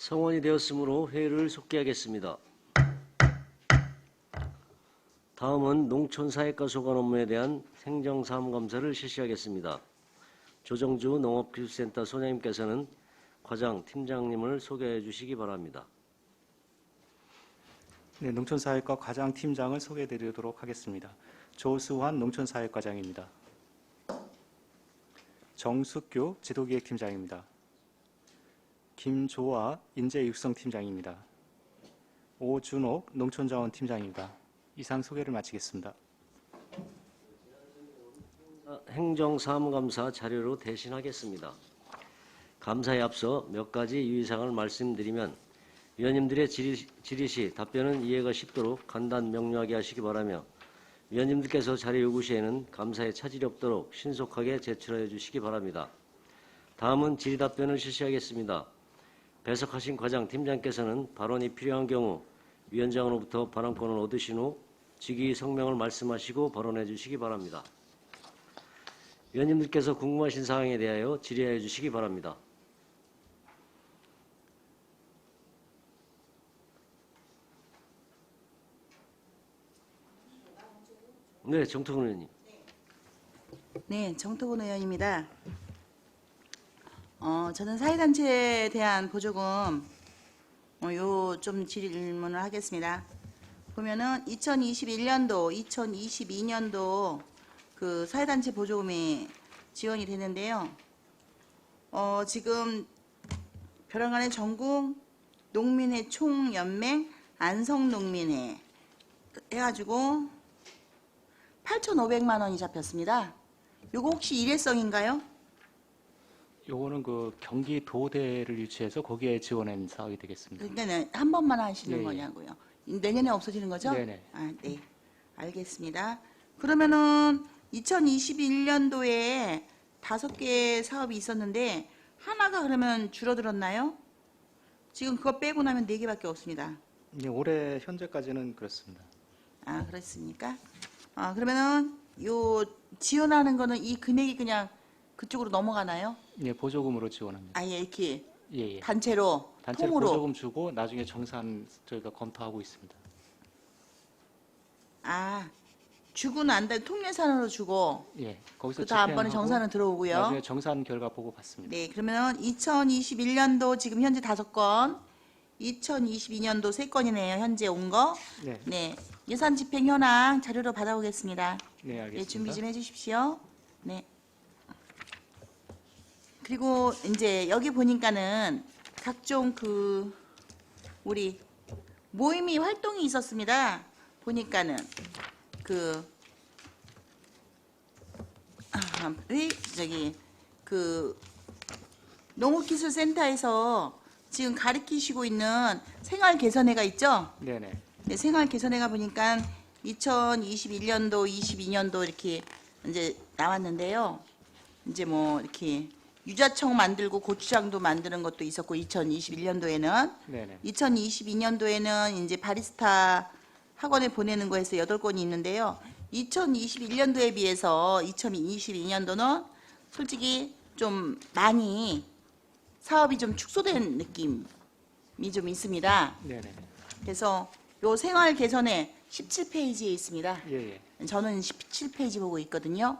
성원이 되었으므로 회의를 속기하겠습니다. 다음은 농촌사회과 소관 업무에 대한 행정사무감사를 실시하겠습니다. 조정주 농업기술센터 소장님께서는 과장, 팀장님을 소개해 주시기 바랍니다. 네, 농촌사회과 과장 팀장을 소개해 드리도록 하겠습니다. 조수환 농촌사회과장입니다. 정숙규 지도기획팀장입니다. 김조아 인재육성팀장입니다. 오준옥 농촌자원팀장입니다. 이상 소개를 마치겠습니다. 행정사무감사 자료로 대신하겠습니다. 감사에 앞서 몇 가지 유의사항을 말씀드리면 위원님들의 질의 시 답변은 이해가 쉽도록 간단 명료하게 하시기 바라며 위원님들께서 자료 요구 시에는 감사에 차질이 없도록 신속하게 제출해 주시기 바랍니다. 다음은 질의 답변을 실시하겠습니다. 배석하신 과장, 팀장께서는 발언이 필요한 경우 위원장으로부터 발언권을 얻으신 후 직위 성명을 말씀하시고 발언해 주시기 바랍니다. 위원님들께서 궁금하신 사항에 대하여 질의해 주시기 바랍니다. 네, 정토근 의원님. 네, 정토근 의원입니다. 저는 사회단체에 대한 보조금 좀 질문을 하겠습니다. 보면은 2021년도, 2022년도 그 사회단체 보조금이 지원이 되는데요. 지금 벼랑간의 전국 농민회 총연맹 안성농민회 해가지고 8,500만 원이 잡혔습니다. 이거 혹시 일회성인가요? 요거는 그 경기도대를 유치해서 거기에 지원한 사업이 되겠습니다. 그러니까 한 번만 하시는 예, 예. 거냐고요. 내년에 없어지는 거죠? 네네. 아, 네. 알겠습니다. 그러면은 2021년도에 5개 사업이 있었는데 하나가 그러면 줄어들었나요? 지금 그거 빼고 나면 4개밖에 없습니다. 네, 올해 현재까지는 그렇습니다. 아, 그렇습니까? 그러면은 요 지원하는 거는 이 금액이 그냥 그쪽으로 넘어가나요? 예, 보조금으로 지원합니다. 아예 이렇게 예, 예. 단체로 단체로 통으로 보조금 주고 나중에 정산 저희가 검토하고 있습니다. 주고 난 다음에 통례산으로 주고 예, 거기서 그 다음번에 집행하고 정산은 들어오고요. 나중에 정산 결과 보고 받습니다. 네, 그러면 2021년도 지금 현재 5건, 2022년도 3건이네요. 현재 온 거. 네, 네, 예산 집행 현황 자료로 받아오겠습니다. 네, 네, 알겠습니다. 준비 좀 해주십시오. 네. 그리고 이제 여기 보니까는 각종 우리 모임이 활동이 있었습니다. 보니까는 농업기술센터에서 지금 가르치시고 있는 생활개선회가 있죠? 네네. 네, 생활개선회가 보니까 2021년도, 22년도 이렇게 이제 나왔는데요. 이제 뭐 이렇게 유자청 만들고 고추장도 만드는 것도 있었고 2021년도에는 네네. 2022년도에는 이제 바리스타 학원에 보내는 거에서 8건이 있는데요. 2021년도에 비해서 2022년도는 솔직히 좀 많이 사업이 좀 축소된 느낌이 좀 있습니다. 네네. 그래서 요 생활 개선에 17페이지에 있습니다. 예, 예. 저는 17페이지 보고 있거든요.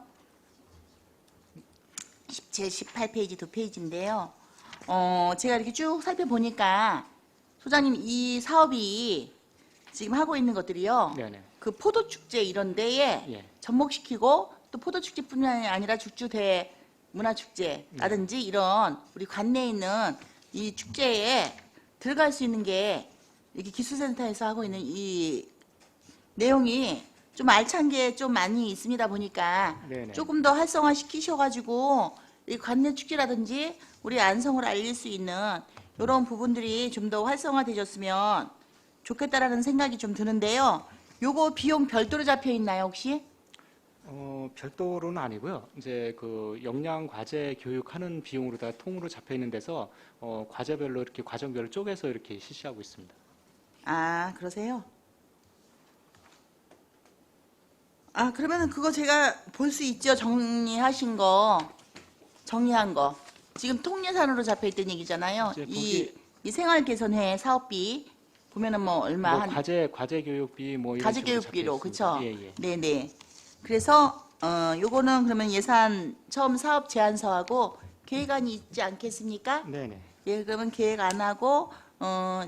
제 18페이지 2페이지인데요. 제가 이렇게 쭉 살펴보니까 소장님 이 사업이 지금 하고 있는 것들이요. 네네. 그 포도축제 이런 데에 예. 접목시키고 또 포도축제뿐만 아니라 죽주대 문화축제라든지 이런 우리 관내에 있는 이 축제에 들어갈 수 있는 게 이렇게 기술센터에서 하고 있는 이 내용이 좀 알찬 게 좀 많이 있습니다 보니까 네네. 조금 더 활성화 시키셔가지고 이 관내 축제라든지 우리 안성을 알릴 수 있는 이런 부분들이 좀 더 활성화되셨으면 좋겠다라는 생각이 좀 드는데요. 요거 비용 별도로 잡혀 있나요 혹시? 별도로는 아니고요. 이제 그 역량 과제 교육하는 비용으로 다 통으로 잡혀 있는 데서 과제별로 이렇게 과정별로 쪼개서 이렇게 실시하고 있습니다. 아, 그러세요? 그러면은 그거 제가 볼 수 있죠? 정리한 거. 지금 통예산으로 잡혀 있던 얘기잖아요. 이제 이 이 생활 개선회 사업비 보면은 뭐 얼마 뭐 한 과제 교육비 뭐 이런 가족 식으로 교육비로 잡혀 있습니다. 그쵸? 예, 예. 네네. 그래서 요거는 그러면 예산 처음 사업 제안서하고 계획안이 있지 않겠습니까? 네네. 예, 그러면 계획 안 하고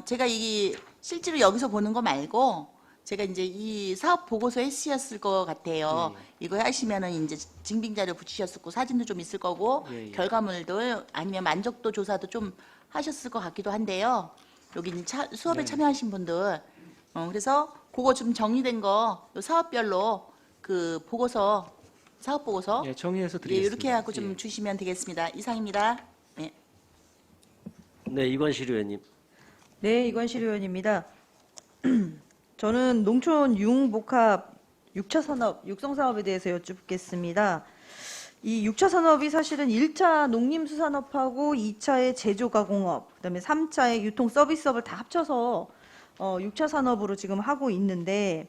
제가 이 실제로 여기서 보는 거 말고 제가 이제 이 사업 보고서에 쓰였을 것 같아요. 예, 이거 하시면은 이제 증빙 자료 붙이셨고 사진도 좀 있을 거고 예, 예. 결과물도 아니면 만족도 조사도 좀 하셨을 것 같기도 한데요. 여기 이제 수업에 네. 참여하신 분들 그래서 그거 좀 정리된 거 요 사업별로 그 보고서 사업 보고서 예, 정리해서 예, 드리겠습니다. 이렇게 해갖고 좀 예. 주시면 되겠습니다. 이상입니다. 네. 네, 이관실 의원님. 네, 이관실 의원입니다. 저는 농촌 융복합 6차 산업, 육성 사업에 대해서 여쭙겠습니다. 이 6차 산업이 사실은 1차 농림수산업하고 2차의 제조가공업, 그다음에 3차의 유통 서비스업을 다 합쳐서 6차 산업으로 지금 하고 있는데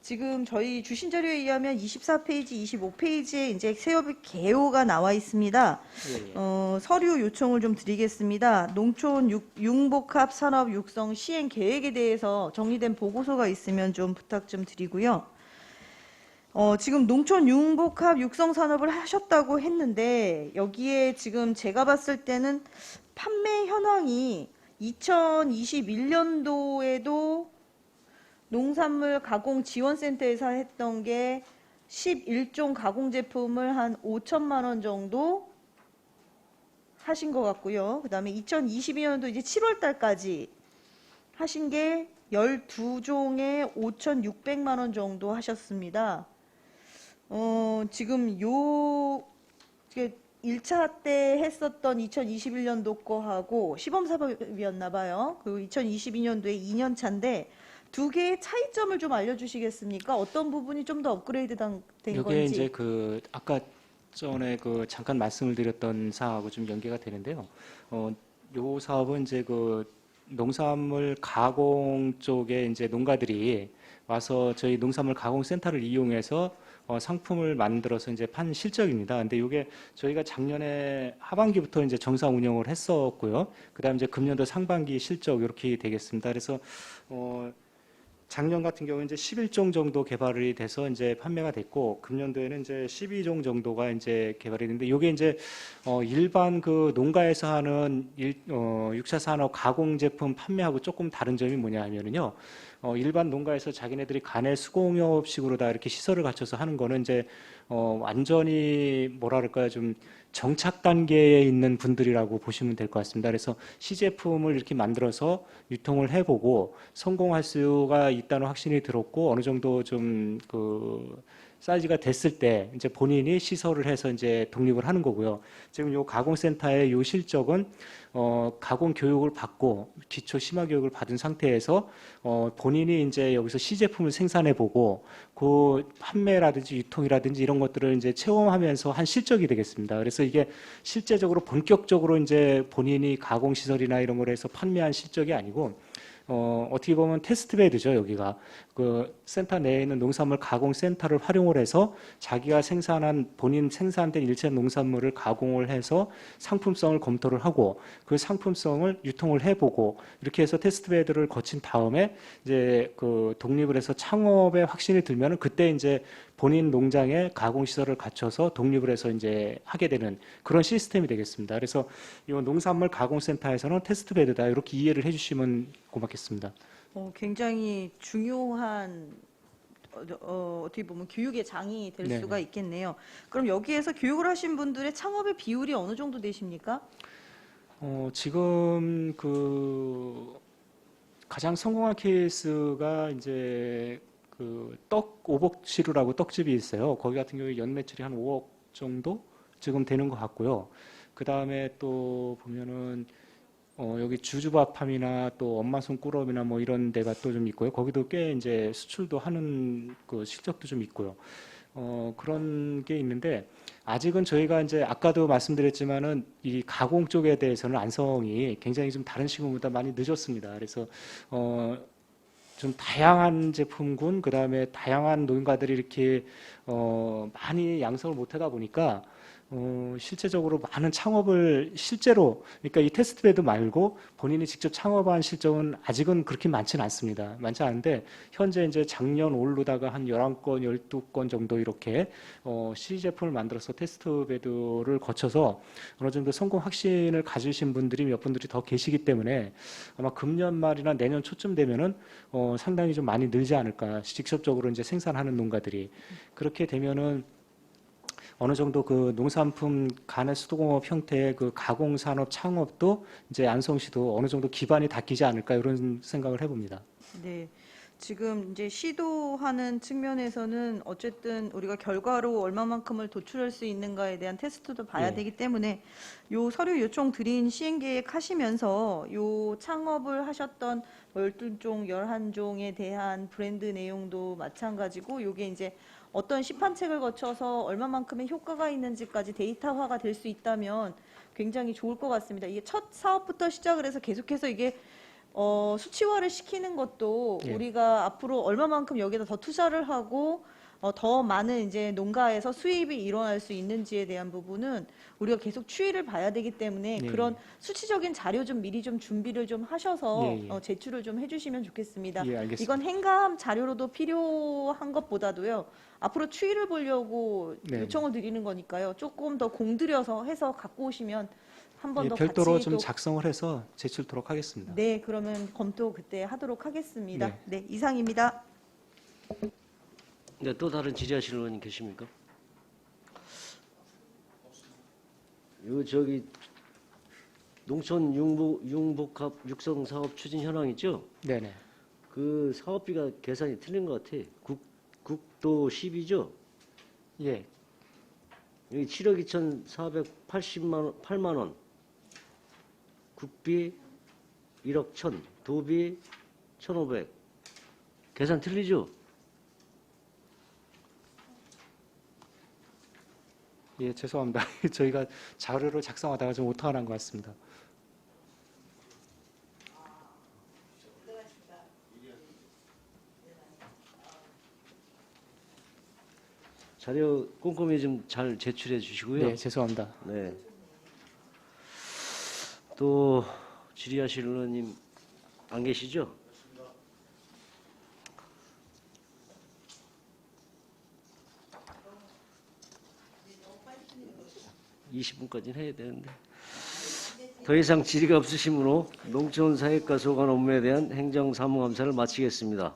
지금 저희 주신 자료에 의하면 24페이지, 25페이지에 이제 사업의 개요가 나와 있습니다. 예, 예. 서류 요청을 좀 드리겠습니다. 농촌 융복합 산업 육성 시행 계획에 대해서 정리된 보고서가 있으면 좀 부탁 좀 드리고요. 지금 농촌 융복합 육성 산업을 하셨다고 했는데 여기에 지금 제가 봤을 때는 판매 현황이 2021년도에도 농산물 가공 지원센터에서 했던 게 11종 가공 제품을 한 5천만 원 정도 하신 것 같고요. 그다음에 2022년도 이제 7월 달까지 하신 게 12종에 5,600만 원 정도 하셨습니다. 지금 요 1차 때 했었던 2021년도 거하고 시범사업이었나 봐요. 그리고 2022년도에 2년 차인데 두 개의 차이점을 좀 알려주시겠습니까? 어떤 부분이 좀 더 업그레이드 된 이게 건지. 이제 그 아까 전에 그 잠깐 말씀을 드렸던 사항하고 좀 연계가 되는데요. 요 사업은 이제 그 농산물 가공 쪽에 이제 농가들이 와서 저희 농산물 가공 센터를 이용해서 상품을 만들어서 이제 판 실적입니다. 근데 이게 저희가 작년에 하반기부터 이제 정상 운영을 했었고요. 그다음 이제 금년도 상반기 실적 이렇게 되겠습니다. 그래서 작년 같은 경우는 이제 11종 정도 개발이 돼서 이제 판매가 됐고 금년도에는 이제 12종 정도가 이제 개발이 됐는데 이게 이제 일반 그 농가에서 하는 6차 산업 가공 제품 판매하고 조금 다른 점이 뭐냐 하면은요. 일반 농가에서 자기네들이 간의 수공업식으로 다 이렇게 시설을 갖춰서 하는 거는 이제 완전히 뭐라 그럴까요? 좀 정착 단계에 있는 분들이라고 보시면 될 것 같습니다. 그래서 시제품을 이렇게 만들어서 유통을 해보고 성공할 수가 있다는 확신이 들었고 어느 정도 좀 그 사이즈가 됐을 때 이제 본인이 시설을 해서 이제 독립을 하는 거고요. 지금 요 가공센터의 요 실적은 가공 교육을 받고 기초 심화 교육을 받은 상태에서 본인이 이제 여기서 시제품을 생산해 보고 그 판매라든지 유통이라든지 이런 것들을 이제 체험하면서 한 실적이 되겠습니다. 그래서 이게 실제적으로 본격적으로 이제 본인이 가공 시설이나 이런 걸 해서 판매한 실적이 아니고 어떻게 보면 테스트베드죠, 여기가. 그 센터 내에 있는 농산물 가공 센터를 활용을 해서 자기가 생산한 본인 생산된 일체 농산물을 가공을 해서 상품성을 검토를 하고 그 상품성을 유통을 해보고 이렇게 해서 테스트베드를 거친 다음에 이제 그 독립을 해서 창업에 확신이 들면은 그때 이제 본인 농장에 가공 시설을 갖춰서 독립을 해서 이제 하게 되는 그런 시스템이 되겠습니다. 그래서 이 농산물 가공센터에서는 테스트베드다 이렇게 이해를 해주시면 고맙겠습니다. 굉장히 중요한 어떻게 보면 교육의 장이 될 네네. 수가 있겠네요. 그럼 여기에서 교육을 하신 분들의 창업의 비율이 어느 정도 되십니까? 지금 그 가장 성공한 케이스가 이제 그 오복시루라고 떡집이 있어요. 거기 같은 경우에 연 매출이 한 5억 정도 지금 되는 것 같고요. 그 다음에 또 보면은 여기 주주밥함이나 또 엄마손 꿀업이나 뭐 이런 데가 또 좀 있고요. 거기도 꽤 이제 수출도 하는 그 실적도 좀 있고요. 그런 게 있는데 아직은 저희가 이제 아까도 말씀드렸지만은 이 가공 쪽에 대해서는 안성이 굉장히 좀 다른 시군보다 많이 늦었습니다. 그래서 좀 다양한 제품군 그다음에 다양한 농가들이 이렇게 많이 양성을 못 하다 보니까 실제적으로 많은 창업을 실제로 그러니까 이 테스트베드 말고 본인이 직접 창업한 실적은 아직은 그렇게 많지는 않습니다. 많지 않은데 현재 이제 작년 올로다가 한 11건, 12건 정도 이렇게 C 제품을 만들어서 테스트베드를 거쳐서 어느 정도 성공 확신을 가지신 분들이 몇 분들이 더 계시기 때문에 아마 금년 말이나 내년 초쯤 되면은 상당히 좀 많이 늘지 않을까. 직접적으로 이제 생산하는 농가들이 그렇게 되면은 어느 정도 그 농산품 간의 수도공업 형태의 그 가공산업 창업도 이제 안성시도 어느 정도 기반이 닦이지 않을까 이런 생각을 해봅니다. 네. 지금 이제 시도하는 측면에서는 어쨌든 우리가 결과로 얼마만큼을 도출할 수 있는가에 대한 테스트도 봐야 예. 되기 때문에 요 서류 요청 드린 시행 계획 하시면서 요 창업을 하셨던 12종, 11종에 대한 브랜드 내용도 마찬가지고 요게 이제 어떤 시판책을 거쳐서 얼마만큼의 효과가 있는지까지 데이터화가 될 수 있다면 굉장히 좋을 것 같습니다. 이게 첫 사업부터 시작을 해서 계속해서 이게 수치화를 시키는 것도 예. 우리가 앞으로 얼마만큼 여기다 더 투자를 하고 더 많은 이제 농가에서 수입이 일어날 수 있는지에 대한 부분은 우리가 계속 추이를 봐야 되기 때문에 예, 그런 수치적인 자료 좀 미리 좀 준비를 좀 하셔서 예, 예. 제출을 좀 해주시면 좋겠습니다. 예, 알겠습니다. 이건 행감 자료로도 필요한 것보다도요. 앞으로 추이를 보려고 네. 요청을 드리는 거니까요. 조금 더 공들여서 해서 갖고 오시면 한 번 예, 더 별도로 같이 좀 또 작성을 해서 제출토록 하겠습니다. 네, 그러면 검토 그때 하도록 하겠습니다. 네. 네, 이상입니다. 네, 또 다른 질의하시는 의원님 계십니까? 요 저기 농촌 융복합 육성 사업 추진 현황 있죠? 네네. 그 사업비가 계산이 틀린 것 같아. 국도 10이죠? 예. 여기 7억 2,480만 원. 국비 1억 1천, 도비 1,500. 계산 틀리죠? 예, 죄송합니다. 저희가 자료를 작성하다가 좀 오타가 난 것 같습니다. 자료 꼼꼼히 좀 잘 제출해 주시고요. 네, 죄송합니다. 네. 또 질의하실 의원님 안 계시죠? (20분까지는) 해야 되는데 더 이상 질의가 없으시므로 농촌사회과 소관 업무에 대한 행정사무감사를 마치겠습니다.